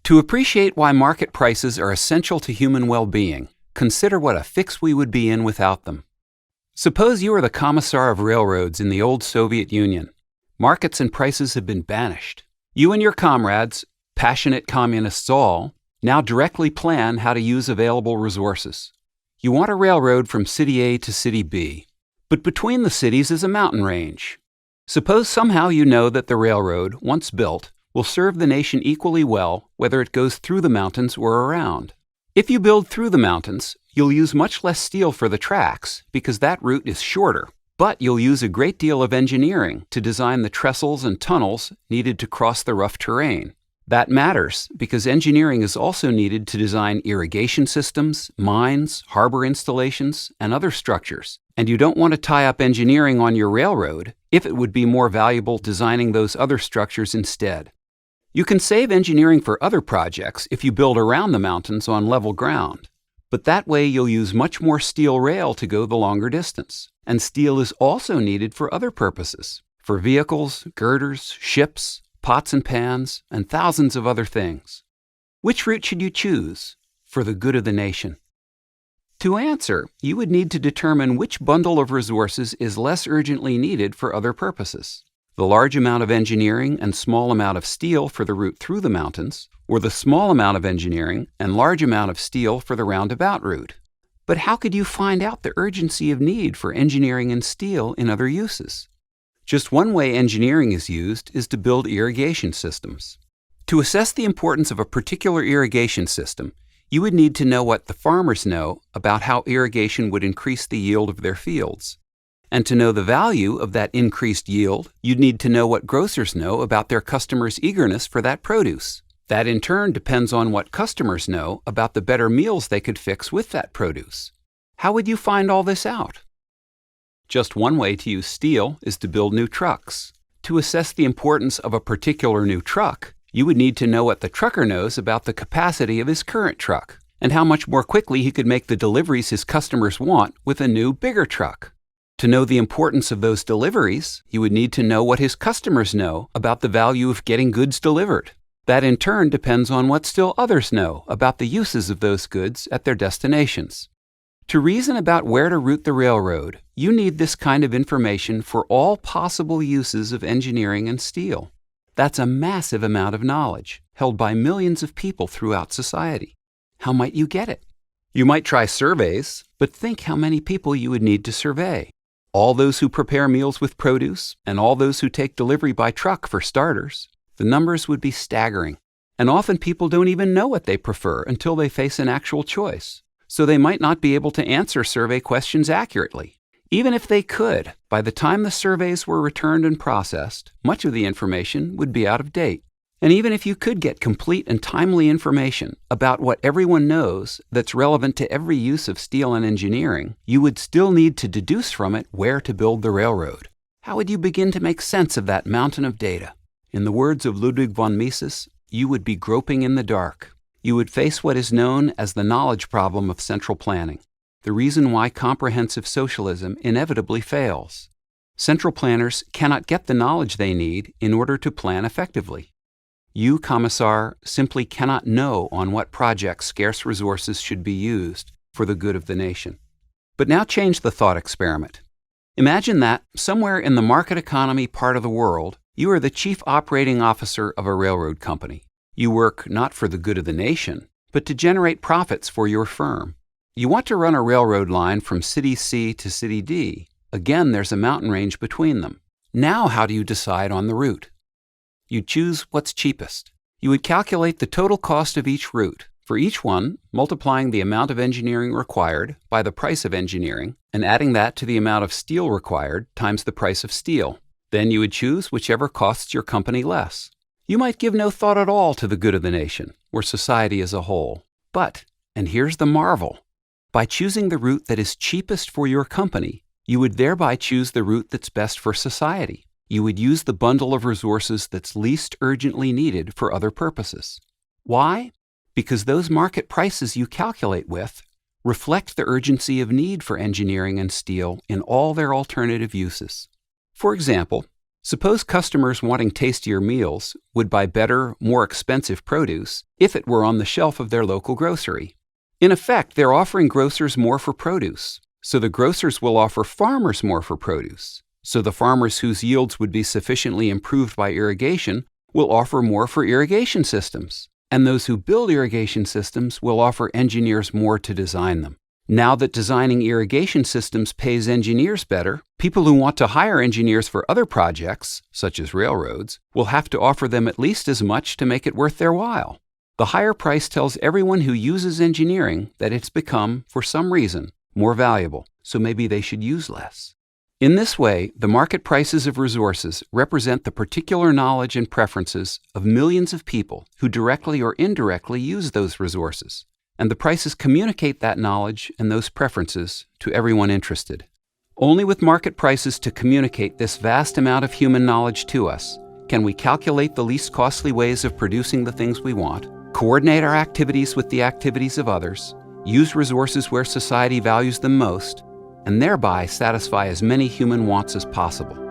To appreciate why market prices are essential to human well-being, consider what a fix we would be in without them. Suppose you are the commissar of railroads in the old Soviet Union. Markets and prices have been banished. You and your comrades, passionate communists all, now directly plan how to use available resources. You want a railroad from city A to city B, but between the cities is a mountain range. Suppose somehow you know that the railroad, once built, will serve the nation equally well whether it goes through the mountains or around. If you build through the mountains, you'll use much less steel for the tracks because that route is shorter, but you'll use a great deal of engineering to design the trestles and tunnels needed to cross the rough terrain. That matters because engineering is also needed to design irrigation systems, mines, harbor installations, and other structures, and you don't want to tie up engineering on your railroad if it would be more valuable designing those other structures instead. You can save engineering for other projects if you build around the mountains on level ground, but that way you'll use much more steel rail to go the longer distance, and steel is also needed for other purposes, for vehicles, girders, ships, pots and pans, and thousands of other things. Which route should you choose for the good of the nation? To answer, you would need to determine which bundle of resources is less urgently needed for other purposes. The large amount of engineering and small amount of steel for the route through the mountains, or the small amount of engineering and large amount of steel for the roundabout route. But how could you find out the urgency of need for engineering and steel in other uses? Just one way engineering is used is to build irrigation systems. To assess the importance of a particular irrigation system, you would need to know what the farmers know about how irrigation would increase the yield of their fields. And to know the value of that increased yield, you'd need to know what grocers know about their customers' eagerness for that produce. That in turn depends on what customers know about the better meals they could fix with that produce. How would you find all this out? Just one way to use steel is to build new trucks. To assess the importance of a particular new truck, you would need to know what the trucker knows about the capacity of his current truck, and how much more quickly he could make the deliveries his customers want with a new, bigger truck. To know the importance of those deliveries, you would need to know what his customers know about the value of getting goods delivered. That in turn depends on what still others know about the uses of those goods at their destinations. To reason about where to route the railroad, you need this kind of information for all possible uses of engineering and steel. That's a massive amount of knowledge, held by millions of people throughout society. How might you get it? You might try surveys, but think how many people you would need to survey. All those who prepare meals with produce, and all those who take delivery by truck for starters. The numbers would be staggering. And often people don't even know what they prefer until they face an actual choice. So they might not be able to answer survey questions accurately. Even if they could, by the time the surveys were returned and processed, much of the information would be out of date. And even if you could get complete and timely information about what everyone knows that's relevant to every use of steel and engineering, you would still need to deduce from it where to build the railroad. How would you begin to make sense of that mountain of data? In the words of Ludwig von Mises, you would be groping in the dark. You would face what is known as the knowledge problem of central planning, the reason why comprehensive socialism inevitably fails. Central planners cannot get the knowledge they need in order to plan effectively. You, Commissar, simply cannot know on what projects scarce resources should be used for the good of the nation. But now change the thought experiment. Imagine that, somewhere in the market economy part of the world, you are the chief operating officer of a railroad company. You work not for the good of the nation, but to generate profits for your firm. You want to run a railroad line from city C to city D. Again, there's a mountain range between them. Now how do you decide on the route? You choose what's cheapest. You would calculate the total cost of each route, for each one multiplying the amount of engineering required by the price of engineering, and adding that to the amount of steel required times the price of steel. Then you would choose whichever costs your company less. You might give no thought at all to the good of the nation, or society as a whole. But, and here's the marvel, by choosing the route that is cheapest for your company, you would thereby choose the route that's best for society. You would use the bundle of resources that's least urgently needed for other purposes. Why? Because those market prices you calculate with reflect the urgency of need for engineering and steel in all their alternative uses. For example, Suppose customers wanting tastier meals would buy better, more expensive produce if it were on the shelf of their local grocery. In effect, they're offering grocers more for produce, so the grocers will offer farmers more for produce. So the farmers whose yields would be sufficiently improved by irrigation will offer more for irrigation systems, and those who build irrigation systems will offer engineers more to design them. Now that designing irrigation systems pays engineers better, people who want to hire engineers for other projects, such as railroads, will have to offer them at least as much to make it worth their while. The higher price tells everyone who uses engineering that it's become, for some reason, more valuable, so maybe they should use less. In this way, the market prices of resources represent the particular knowledge and preferences of millions of people who directly or indirectly use those resources, and the prices communicate that knowledge and those preferences to everyone interested. Only with market prices to communicate this vast amount of human knowledge to us can we calculate the least costly ways of producing the things we want, coordinate our activities with the activities of others, use resources where society values them most, and thereby satisfy as many human wants as possible.